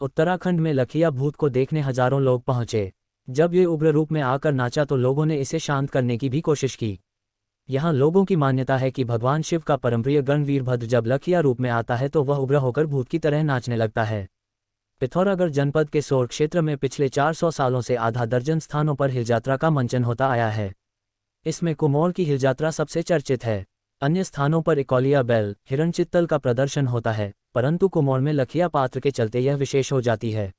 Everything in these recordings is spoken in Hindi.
उत्तराखंड में लखिया भूत को देखने हजारों लोग पहुंचे। जब ये उग्र रूप में आकर नाचा तो लोगों ने इसे शांत करने की भी कोशिश की। यहाँ लोगों की मान्यता है कि भगवान शिव का परमप्रिय गण वीरभद्र जब लखिया रूप में आता है तो वह उग्र होकर भूत की तरह नाचने लगता है। पिथौरागढ़ जनपद के सोर क्षेत्र में पिछले 400 सालों से आधा दर्जन स्थानों पर हिलजात्रा का मंचन होता आया है। इसमें कुमौर की हिलजात्रा सबसे चर्चित है। अन्य स्थानों पर इकौलिया बैल, हिरण चित्तल का प्रदर्शन होता है, परंतु कुमौर में लखिया पात्र के चलते यह विशेष हो जाती है।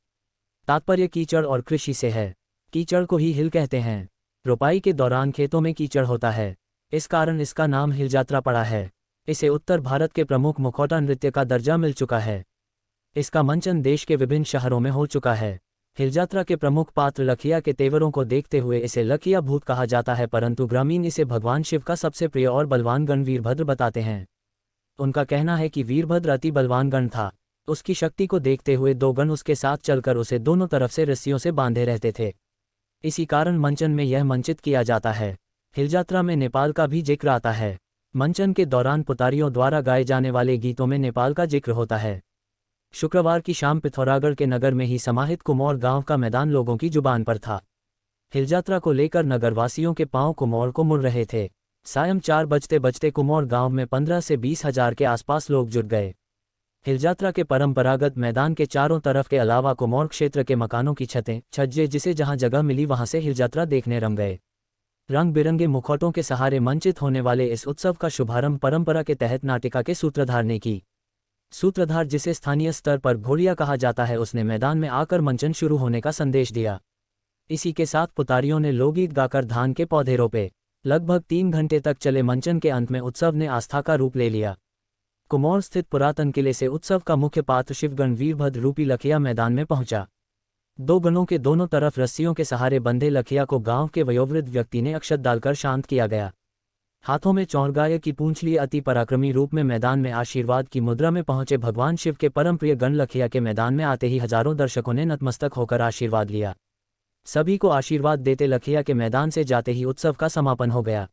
तात्पर्य कीचड़ और कृषि से है। कीचड़ को ही हिल कहते हैं। रोपाई के दौरान खेतों में कीचड़ होता है, इस कारण इसका नाम हिलजात्रा पड़ा है। इसे उत्तर भारत के प्रमुख मुखौटा नृत्य का दर्जा मिल चुका है। इसका मंचन देश के विभिन्न शहरों में हो चुका है। हिलजात्रा के प्रमुख पात्र लखिया के तेवरों को देखते हुए इसे लखिया भूत कहा जाता है, परंतु ग्रामीण इसे भगवान शिव का सबसे प्रिय और बलवान गण वीरभद्र बताते हैं। उनका कहना है कि वीरभद्र अति बलवान गण था। उसकी शक्ति को देखते हुए दो गण उसके साथ चलकर उसे दोनों तरफ से रस्सियों से बांधे रहते थे। इसी कारण मंचन में यह मंचित किया जाता है। हिलजात्रा में नेपाल का भी जिक्र आता है। मंचन के दौरान पुतारियों द्वारा गाए जाने वाले गीतों में नेपाल का जिक्र होता है। शुक्रवार की शाम पिथौरागढ़ के नगर में ही समाहित कुमौर गांव का मैदान लोगों की जुबान पर था। हिलजात्रा को लेकर नगरवासियों के पांव कुमौर को मुड़ रहे थे। सायं 4 बजते बजते कुमौर गांव में 15 से 20 हजार के आसपास लोग जुट गए। हिलजात्रा के परंपरागत मैदान के चारों तरफ के अलावा कुमौर क्षेत्र के मकानों की छतें, छज्जे जिसे जहां जगह मिली वहां से हिलजात्रा देखने रम गए। रंग बिरंगे मुखौटों के सहारे मंचित होने वाले इस उत्सव का शुभारंभ परंपरा के तहत नाटिका के सूत्रधार ने की। सूत्रधार, जिसे स्थानीय स्तर पर भोरिया कहा जाता है, उसने मैदान में आकर मंचन शुरू होने का संदेश दिया। इसी के साथ पुतारियों ने लोकगीत गाकर धान के पौधे रोपे। लगभग 3 घंटे तक चले मंचन के अंत में उत्सव ने आस्था का रूप ले लिया। कुमौर स्थित पुरातन किले से उत्सव का मुख्य पात्र शिवगण वीरभद्र रूपी लखिया मैदान में पहुंचा। दो गणों के दोनों तरफ रस्सियों के सहारे बंधे लखिया को गांव के वयोवृद्ध व्यक्ति ने अक्षत डालकर शांत किया गया। हाथों में चौरगाय की पूंछ लिए अति पराक्रमी रूप में मैदान में आशीर्वाद की मुद्रा में पहुंचे भगवान शिव के परमप्रिय गण लखिया के मैदान में आते ही हजारों दर्शकों ने नतमस्तक होकर आशीर्वाद लिया। सभी को आशीर्वाद देते लखिया के मैदान से जाते ही उत्सव का समापन हो गया।